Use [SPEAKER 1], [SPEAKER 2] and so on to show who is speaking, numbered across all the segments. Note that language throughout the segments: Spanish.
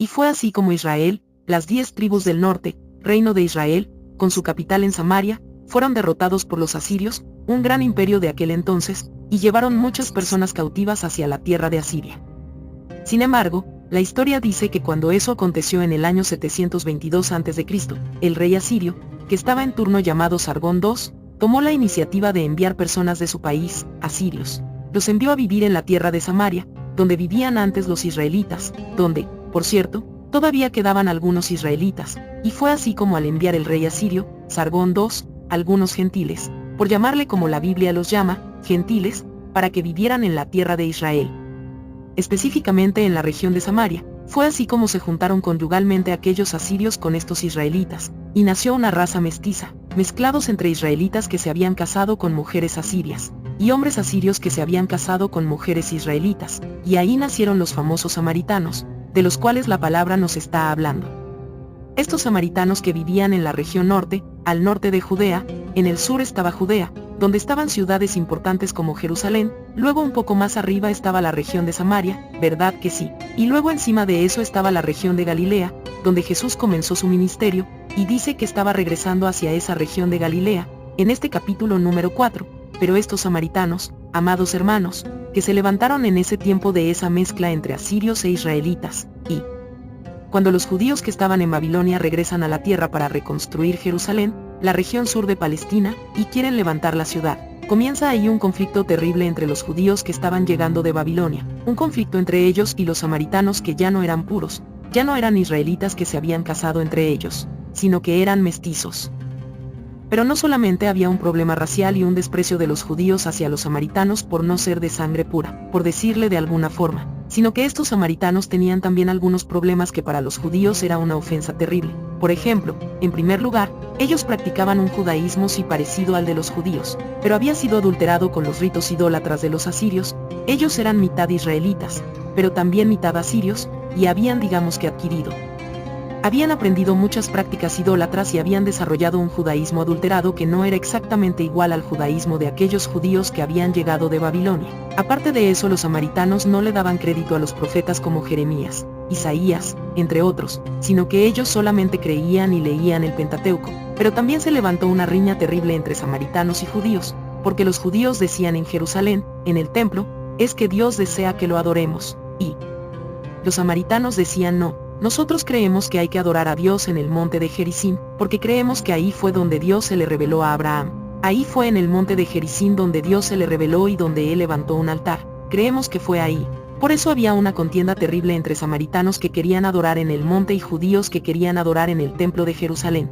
[SPEAKER 1] Y fue así como Israel, las 10 tribus del norte, reino de Israel, con su capital en Samaria, fueron derrotados por los asirios, un gran imperio de aquel entonces, y llevaron muchas personas cautivas hacia la tierra de Asiria. Sin embargo, la historia dice que cuando eso aconteció en el año 722 a.C., el rey asirio, que estaba en turno llamado Sargón II, tomó la iniciativa de enviar personas de su país, asirios. Los envió a vivir en la tierra de Samaria, donde vivían antes los israelitas, donde, por cierto, todavía quedaban algunos israelitas, y fue así como al enviar el rey asirio, Sargón II, algunos gentiles, por llamarle como la Biblia los llama, gentiles, para que vivieran en la tierra de Israel. Específicamente en la región de Samaria, fue así como se juntaron conyugalmente aquellos asirios con estos israelitas, y nació una raza mestiza, mezclados entre israelitas que se habían casado con mujeres asirias, y hombres asirios que se habían casado con mujeres israelitas, y ahí nacieron los famosos samaritanos, de los cuales la palabra nos está hablando. Estos samaritanos que vivían en la región norte, al norte de Judea, en el sur estaba Judea, donde estaban ciudades importantes como Jerusalén, luego un poco más arriba estaba la región de Samaria, ¿verdad que sí? Y luego encima de eso estaba la región de Galilea, donde Jesús comenzó su ministerio, y dice que estaba regresando hacia esa región de Galilea, en este capítulo número 4, pero estos samaritanos, amados hermanos, que se levantaron en ese tiempo de esa mezcla entre asirios e israelitas, y cuando los judíos que estaban en Babilonia regresan a la tierra para reconstruir Jerusalén, la región sur de Palestina, y quieren levantar la ciudad, comienza ahí un conflicto terrible entre los judíos que estaban llegando de Babilonia, un conflicto entre ellos y los samaritanos que ya no eran puros, ya no eran israelitas que se habían casado entre ellos, sino que eran mestizos. Pero no solamente había un problema racial y un desprecio de los judíos hacia los samaritanos por no ser de sangre pura, por decirle de alguna forma, sino que estos samaritanos tenían también algunos problemas que para los judíos era una ofensa terrible. Por ejemplo, en primer lugar, ellos practicaban un judaísmo sí parecido al de los judíos, pero había sido adulterado con los ritos idólatras de los asirios. Ellos eran mitad israelitas, pero también mitad asirios, y habían digamos que habían aprendido muchas prácticas idólatras y habían desarrollado un judaísmo adulterado que no era exactamente igual al judaísmo de aquellos judíos que habían llegado de Babilonia. Aparte de eso, los samaritanos no le daban crédito a los profetas como Jeremías, Isaías, entre otros, sino que ellos solamente creían y leían el Pentateuco. Pero también se levantó una riña terrible entre samaritanos y judíos, porque los judíos decían en Jerusalén, en el templo, es que Dios desea que lo adoremos, y los samaritanos decían no. Nosotros creemos que hay que adorar a Dios en el monte de Gerizim, porque creemos que ahí fue donde Dios se le reveló a Abraham. Ahí fue en el monte de Gerizim donde Dios se le reveló y donde él levantó un altar. Creemos que fue ahí. Por eso había una contienda terrible entre samaritanos que querían adorar en el monte y judíos que querían adorar en el templo de Jerusalén.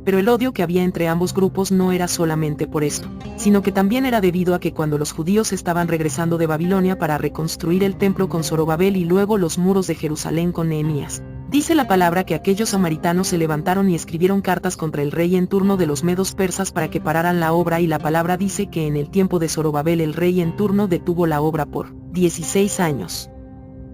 [SPEAKER 1] Pero el odio que había entre ambos grupos no era solamente por esto, sino que también era debido a que cuando los judíos estaban regresando de Babilonia para reconstruir el templo con Zorobabel y luego los muros de Jerusalén con Nehemías, dice la palabra que aquellos samaritanos se levantaron y escribieron cartas contra el rey en turno de los medos persas para que pararan la obra, y la palabra dice que en el tiempo de Zorobabel el rey en turno detuvo la obra por 16 años.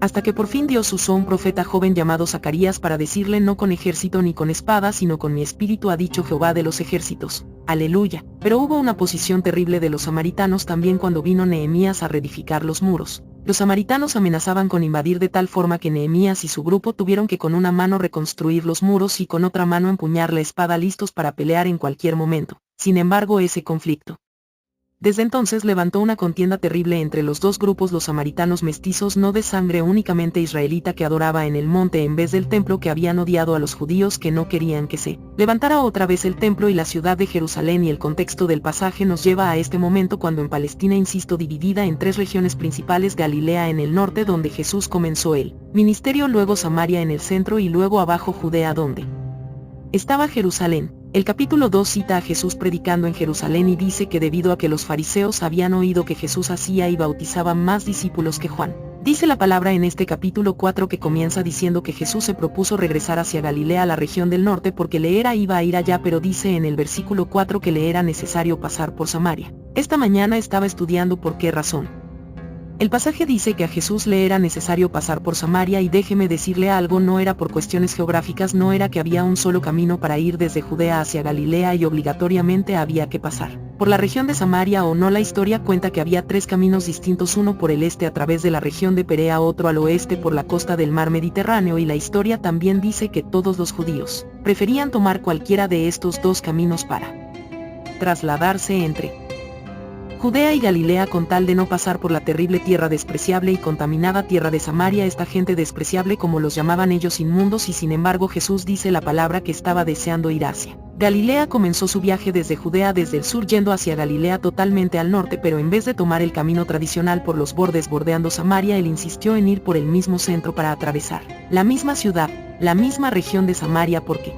[SPEAKER 1] Hasta que por fin Dios usó un profeta joven llamado Zacarías para decirle no con ejército ni con espada sino con mi espíritu ha dicho Jehová de los ejércitos, aleluya. Pero hubo una oposición terrible de los samaritanos también cuando vino Nehemías a reedificar los muros. Los samaritanos amenazaban con invadir de tal forma que Nehemías y su grupo tuvieron que con una mano reconstruir los muros y con otra mano empuñar la espada listos para pelear en cualquier momento. Sin embargo, ese conflicto desde entonces levantó una contienda terrible entre los dos grupos, los samaritanos mestizos no de sangre únicamente israelita que adoraba en el monte en vez del templo, que habían odiado a los judíos que no querían que se levantara otra vez el templo y la ciudad de Jerusalén. Y el contexto del pasaje nos lleva a este momento cuando en Palestina, insisto, dividida en tres regiones principales: Galilea en el norte donde Jesús comenzó el ministerio, luego Samaria en el centro y luego abajo Judea donde estaba Jerusalén. El capítulo 2 cita a Jesús predicando en Jerusalén y dice que debido a que los fariseos habían oído que Jesús hacía y bautizaba más discípulos que Juan, dice la palabra en este capítulo 4 que comienza diciendo que Jesús se propuso regresar hacia Galilea, la región del norte, porque le iba a ir allá, pero dice en el versículo 4 que le era necesario pasar por Samaria. Esta mañana estaba estudiando por qué razón. El pasaje dice que a Jesús le era necesario pasar por Samaria, y déjeme decirle algo, no era por cuestiones geográficas, no era que había un solo camino para ir desde Judea hacia Galilea y obligatoriamente había que pasar por la región de Samaria o no. La historia cuenta que había 3 caminos distintos, uno por el este a través de la región de Perea, otro al oeste por la costa del mar Mediterráneo, y la historia también dice que todos los judíos preferían tomar cualquiera de estos 2 caminos para trasladarse entre Judea y Galilea con tal de no pasar por la terrible tierra despreciable y contaminada tierra de Samaria, esta gente despreciable como los llamaban ellos, inmundos. Y sin embargo Jesús dice la palabra que estaba deseando ir hacia Galilea. Comenzó su viaje desde Judea, desde el sur, yendo hacia Galilea totalmente al norte, pero en vez de tomar el camino tradicional por los bordes bordeando Samaria, él insistió en ir por el mismo centro para atravesar la misma ciudad, la misma región de Samaria, porque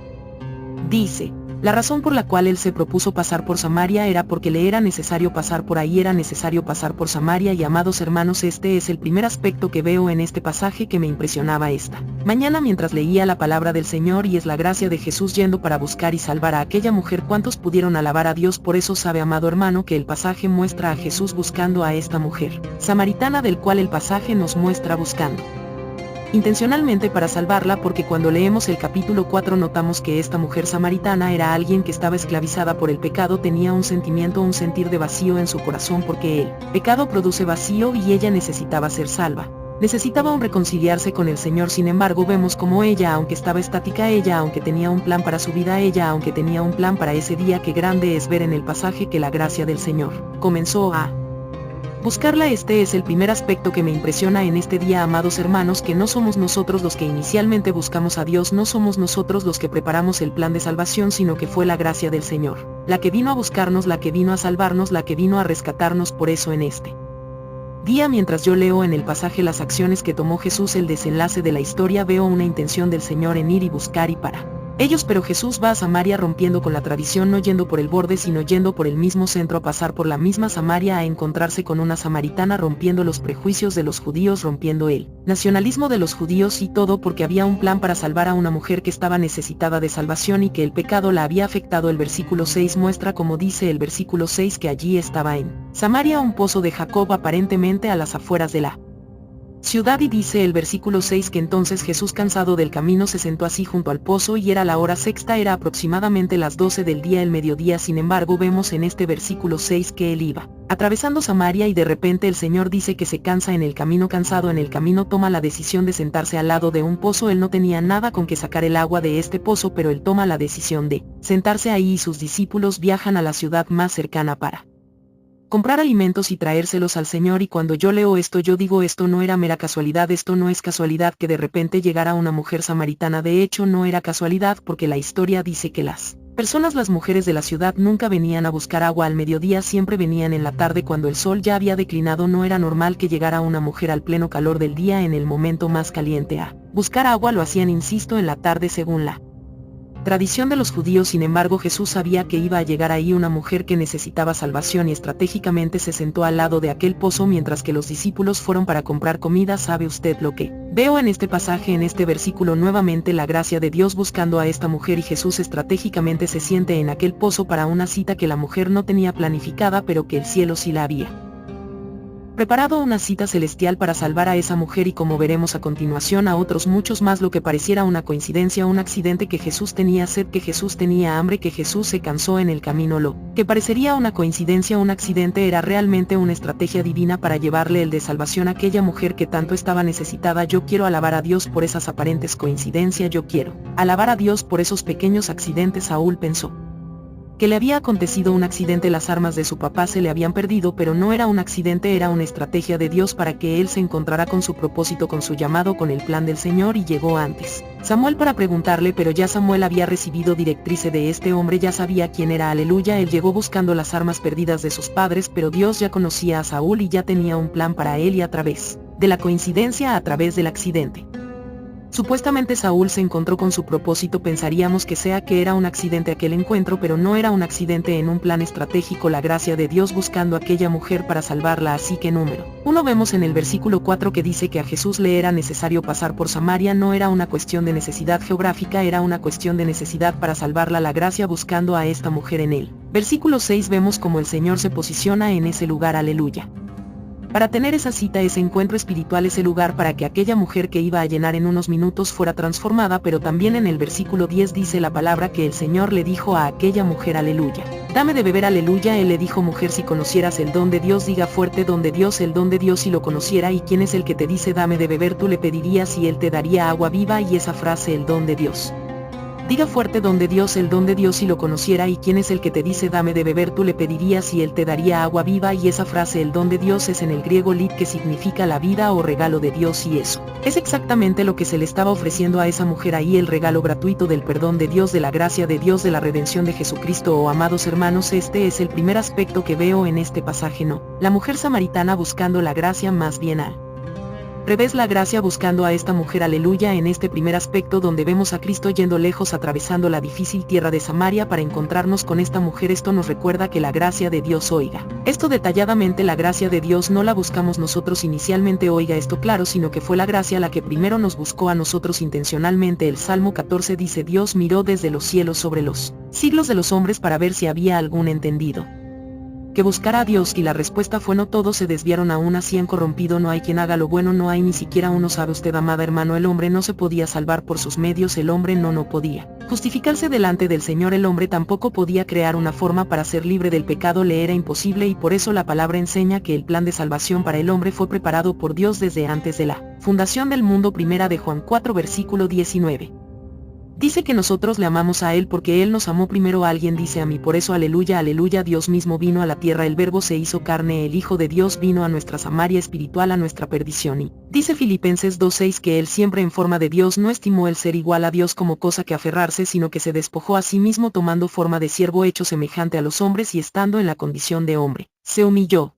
[SPEAKER 1] dice, la razón por la cual él se propuso pasar por Samaria era porque le era necesario pasar por ahí, era necesario pasar por Samaria. Y amados hermanos, este es el primer aspecto que veo en este pasaje que me impresionaba esta mañana mientras leía la palabra del Señor, y es la gracia de Jesús yendo para buscar y salvar a aquella mujer. ¿Cuántos pudieron alabar a Dios por eso? Sabe, amado hermano, que el pasaje muestra a Jesús buscando a esta mujer samaritana, del cual el pasaje nos muestra buscando intencionalmente para salvarla, porque cuando leemos el capítulo 4 notamos que esta mujer samaritana era alguien que estaba esclavizada por el pecado, tenía un sentimiento, un sentir de vacío en su corazón, porque el pecado produce vacío y ella necesitaba ser salva. Necesitaba reconciliarse con el Señor. Sin embargo vemos como ella, aunque estaba estática, ella aunque tenía un plan para su vida, ella aunque tenía un plan para ese día, que grande es ver en el pasaje que la gracia del Señor comenzó a buscarla. Este es el primer aspecto que me impresiona en este día, amados hermanos, que no somos nosotros los que inicialmente buscamos a Dios, no somos nosotros los que preparamos el plan de salvación, sino que fue la gracia del Señor, la que vino a buscarnos, la que vino a salvarnos, la que vino a rescatarnos. Por eso en este día, mientras yo leo en el pasaje las acciones que tomó Jesús, el desenlace de la historia, veo una intención del Señor en ir y buscar y para ellos. Pero Jesús va a Samaria rompiendo con la tradición, no yendo por el borde, sino yendo por el mismo centro, a pasar por la misma Samaria, a encontrarse con una samaritana, rompiendo los prejuicios de los judíos, rompiendo el nacionalismo de los judíos y todo, porque había un plan para salvar a una mujer que estaba necesitada de salvación y que el pecado la había afectado. El versículo 6 muestra, como dice el versículo 6, que allí estaba en Samaria un pozo de Jacob, aparentemente a las afueras de la ciudad, y dice el versículo 6 que entonces Jesús, cansado del camino, se sentó así junto al pozo, y era la hora sexta, era aproximadamente las 12 del día, el mediodía. Sin embargo vemos en este versículo 6 que él iba atravesando Samaria, y de repente el Señor dice que se cansa en el camino. Cansado en el camino, toma la decisión de sentarse al lado de un pozo. Él no tenía nada con que sacar el agua de este pozo, pero él toma la decisión de sentarse ahí, y sus discípulos viajan a la ciudad más cercana para comprar alimentos y traérselos al Señor. Y cuando yo leo esto, yo digo, esto no era mera casualidad, esto no es casualidad que de repente llegara una mujer samaritana. De hecho no era casualidad, porque la historia dice que las mujeres de la ciudad nunca venían a buscar agua al mediodía, siempre venían en la tarde, cuando el sol ya había declinado. No era normal que llegara una mujer al pleno calor del día, en el momento más caliente, a buscar agua. Lo hacían, insisto, en la tarde según la tradición de los judíos. Sin embargo Jesús sabía que iba a llegar ahí una mujer que necesitaba salvación, y estratégicamente se sentó al lado de aquel pozo mientras que los discípulos fueron para comprar comida. ¿Sabe usted lo que veo en este pasaje, en este versículo? Nuevamente la gracia de Dios buscando a esta mujer, y Jesús estratégicamente se siente en aquel pozo para una cita que la mujer no tenía planificada, pero que el cielo sí la había preparado, una cita celestial para salvar a esa mujer, y como veremos a continuación, a otros muchos más. Lo que pareciera una coincidencia, un accidente, que Jesús tenía sed, que Jesús tenía hambre, que Jesús se cansó en el camino. Lo que parecería una coincidencia, un accidente, era realmente una estrategia divina para llevarle el de salvación a aquella mujer que tanto estaba necesitada. Yo quiero alabar a Dios por esas aparentes coincidencias, yo quiero alabar a Dios por esos pequeños accidentes. Saúl pensó que le había acontecido un accidente, las armas de su papá se le habían perdido, pero no era un accidente, era una estrategia de Dios para que él se encontrara con su propósito, con su llamado, con el plan del Señor. Y llegó antes Samuel para preguntarle, pero ya Samuel había recibido directrice de este hombre, ya sabía quién era. Aleluya. Él llegó buscando las armas perdidas de sus padres, pero Dios ya conocía a Saúl y ya tenía un plan para él, y a través de la coincidencia, a través del accidente, supuestamente Saúl se encontró con su propósito. Pensaríamos que era un accidente aquel encuentro, pero no era un accidente, en un plan estratégico, la gracia de Dios buscando a aquella mujer para salvarla. Así que número 1 vemos en el versículo 4 que dice que a Jesús le era necesario pasar por Samaria. No era una cuestión de necesidad geográfica, era una cuestión de necesidad para salvarla, la gracia buscando a esta mujer. En el versículo 6 vemos como el Señor se posiciona en ese lugar. Aleluya. Para tener esa cita, ese encuentro espiritual, ese lugar para que aquella mujer que iba a llenar en unos minutos fuera transformada. Pero también en el versículo 10 dice la palabra que el Señor le dijo a aquella mujer, aleluya, dame de beber, aleluya. Él le dijo, mujer, si conocieras el don de Dios, diga fuerte, don de Dios, el don de Dios, si lo conociera. ¿Y quién es el que te dice dame de beber? Tú le pedirías y él te daría agua viva. Y esa frase, el don de Dios, diga fuerte, don de Dios, el don de Dios, si lo conociera. ¿Y quién es el que te dice dame de beber? Tú le pedirías y él te daría agua viva. Y esa frase, el don de Dios, es en el griego lit, que significa la vida o regalo de Dios. Y eso es exactamente lo que se le estaba ofreciendo a esa mujer ahí, el regalo gratuito del perdón de Dios, de la gracia de Dios, de la redención de Jesucristo. Oh, amados hermanos, este es el primer aspecto que veo en este pasaje. No, la mujer samaritana buscando la gracia, más bien al revés, la gracia buscando a esta mujer, aleluya. En este primer aspecto, donde vemos a Cristo yendo lejos, atravesando la difícil tierra de Samaria para encontrarnos con esta mujer, esto nos recuerda que la gracia de Dios, oiga esto detalladamente, la gracia de Dios no la buscamos nosotros inicialmente, oiga esto claro, sino que fue la gracia la que primero nos buscó a nosotros intencionalmente. El Salmo 14 dice, Dios miró desde los cielos sobre los siglos de los hombres para ver si había algún entendido que buscara a Dios, y la respuesta fue no, todos se desviaron, aún así han corrompido, no hay quien haga lo bueno, no hay ni siquiera uno. ¿Sabe usted, amada hermano? El hombre no se podía salvar por sus medios, el hombre no podía justificarse delante del Señor, el hombre tampoco podía crear una forma para ser libre del pecado, le era imposible. Y por eso la palabra enseña que el plan de salvación para el hombre fue preparado por Dios desde antes de la fundación del mundo. Primera de Juan 4 versículo 19. Dice que nosotros le amamos a Él porque Él nos amó primero. Alguien dice a mí, por eso, aleluya, aleluya, Dios mismo vino a la tierra, el Verbo se hizo carne, el Hijo de Dios vino a nuestra Samaria espiritual, a nuestra perdición. Y dice Filipenses 2:6 que Él, siempre en forma de Dios, no estimó el ser igual a Dios como cosa que aferrarse, sino que se despojó a sí mismo, tomando forma de siervo, hecho semejante a los hombres, y estando en la condición de hombre, se humilló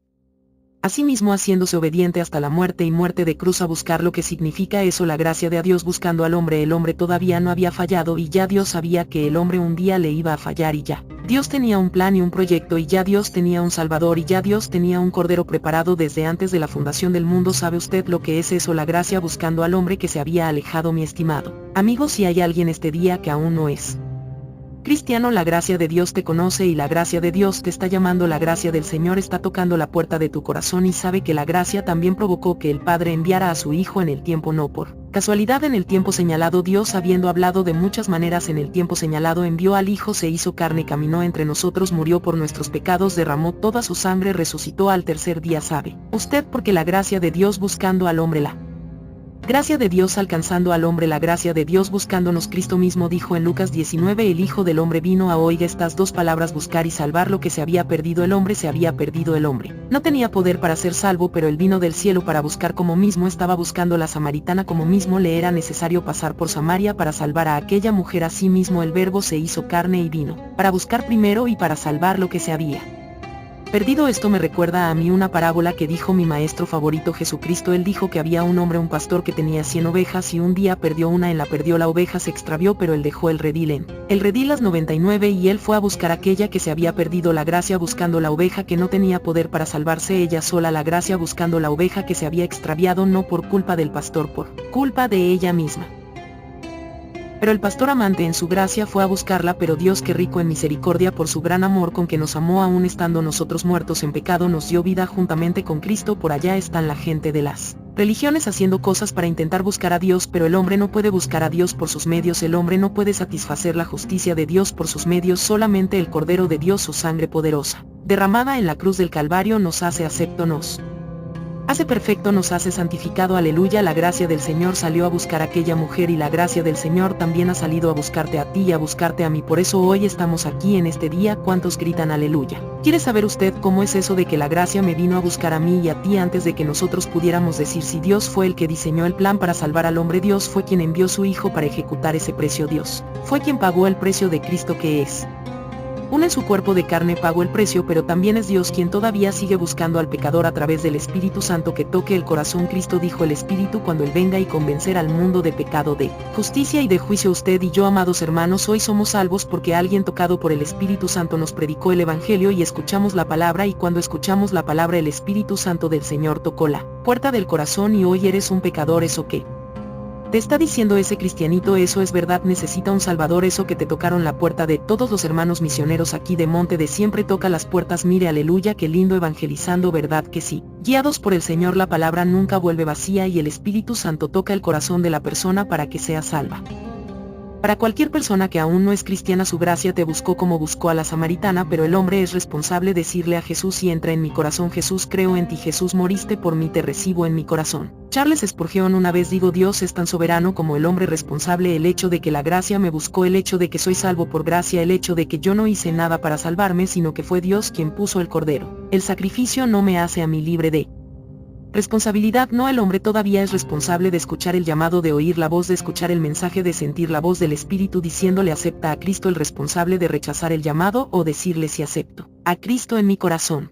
[SPEAKER 1] asimismo, haciéndose obediente hasta la muerte y muerte de cruz. A buscar lo que significa eso, la gracia de Dios buscando al hombre. El hombre todavía no había fallado, y ya Dios sabía que el hombre un día le iba a fallar, y ya Dios tenía un plan y un proyecto, y ya Dios tenía un Salvador, y ya Dios tenía un Cordero preparado desde antes de la fundación del mundo. ¿Sabe usted lo que es eso? La gracia buscando al hombre que se había alejado. Mi estimado amigo, si hay alguien este día que aún no es cristiano, la gracia de Dios te conoce y la gracia de Dios te está llamando. La gracia del Señor está tocando la puerta de tu corazón, y sabe que la gracia también provocó que el Padre enviara a su Hijo en el tiempo, no por casualidad, en el tiempo señalado. Dios, habiendo hablado de muchas maneras en el tiempo señalado, envió al Hijo, se hizo carne, caminó entre nosotros, murió por nuestros pecados, derramó toda su sangre, resucitó al tercer día. ¿Sabe usted por qué la gracia de Dios buscando al hombre? La gracia de Dios alcanzando al hombre, la gracia de Dios buscándonos. Cristo mismo dijo en Lucas 19, el Hijo del Hombre vino a, oiga estas dos palabras, buscar y salvar lo que se había perdido. El hombre se había perdido, el hombre no tenía poder para ser salvo, pero él vino del cielo para buscar, como mismo estaba buscando la samaritana, como mismo le era necesario pasar por Samaria para salvar a aquella mujer. Asimismo el Verbo se hizo carne y vino para buscar primero y para salvar lo que se había perdido. Esto me recuerda a mí una parábola que dijo mi maestro favorito Jesucristo. Él dijo que había un hombre, un pastor, que tenía 100 ovejas, y un día perdió una. En la perdió la oveja, se extravió, pero él dejó el redil las 99, y él fue a buscar aquella que se había perdido. La gracia buscando la oveja que no tenía poder para salvarse ella sola. La gracia buscando la oveja que se había extraviado, no por culpa del pastor, por culpa de ella misma. Pero el pastor amante en su gracia fue a buscarla. Pero Dios, que rico en misericordia, por su gran amor con que nos amó, aún estando nosotros muertos en pecado, nos dio vida juntamente con Cristo. Por allá están la gente de las religiones haciendo cosas para intentar buscar a Dios, pero el hombre no puede buscar a Dios por sus medios, el hombre no puede satisfacer la justicia de Dios por sus medios. Solamente el Cordero de Dios, su sangre poderosa, derramada en la cruz del Calvario, nos hace acepto, nos hace perfecto, nos hace santificado. Aleluya, la gracia del Señor salió a buscar a aquella mujer, y la gracia del Señor también ha salido a buscarte a ti y a buscarte a mí. Por eso hoy estamos aquí en este día. ¿Cuántos gritan aleluya? ¿Quiere saber usted cómo es eso de que la gracia me vino a buscar a mí y a ti antes de que nosotros pudiéramos decir? Si Dios fue el que diseñó el plan para salvar al hombre, Dios fue quien envió su Hijo para ejecutar ese precio. Dios fue quien pagó el precio de Cristo, que es uno en su cuerpo de carne, pagó el precio, pero también es Dios quien todavía sigue buscando al pecador a través del Espíritu Santo que toque el corazón. Cristo dijo, el Espíritu, cuando Él venga, y convencer al mundo de pecado, de justicia y de juicio. Usted y yo, amados hermanos, hoy somos salvos porque alguien tocado por el Espíritu Santo nos predicó el Evangelio y escuchamos la palabra, y cuando escuchamos la palabra, el Espíritu Santo del Señor tocó la puerta del corazón, y hoy eres un pecador. ¿Eso qué Te está diciendo ese cristianito, eso es verdad, necesita un salvador, eso que te tocaron la puerta de todos los hermanos misioneros aquí de Monte de Siempre toca las puertas, mire, aleluya, qué lindo evangelizando, verdad que sí. Guiados por el Señor, la palabra nunca vuelve vacía y el Espíritu Santo toca el corazón de la persona para que sea salva. Para cualquier persona que aún no es cristiana, su gracia te buscó como buscó a la samaritana, pero el hombre es responsable decirle a Jesús: y entra en mi corazón, Jesús, creo en ti, Jesús, moriste por mí, te recibo en mi corazón. Charles Spurgeon una vez dijo: Dios es tan soberano como el hombre responsable, el hecho de que la gracia me buscó, el hecho de que soy salvo por gracia, el hecho de que yo no hice nada para salvarme, sino que fue Dios quien puso el cordero. El sacrificio no me hace a mí libre de responsabilidad, no, el hombre todavía es responsable de escuchar el llamado, de oír la voz, de escuchar el mensaje, de sentir la voz del Espíritu diciéndole acepta a Cristo, el responsable de rechazar el llamado o decirle sí acepto a Cristo en mi corazón.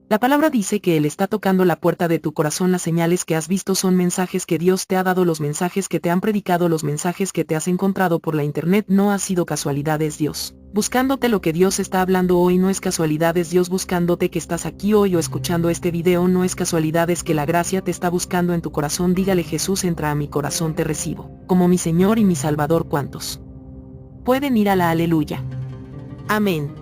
[SPEAKER 1] La palabra dice que Él está tocando la puerta de tu corazón. Las señales que has visto son mensajes que Dios te ha dado, los mensajes que te han predicado, los mensajes que te has encontrado por la internet. No ha sido casualidad, es Dios buscándote. Lo que Dios está hablando hoy no es casualidad, es Dios buscándote. Que estás aquí hoy o escuchando este video no es casualidad, es que la gracia te está buscando en tu corazón. Dígale: Jesús, entra a mi corazón, te recibo como mi Señor y mi Salvador. ¿Cuántos pueden ir a la aleluya? Amén.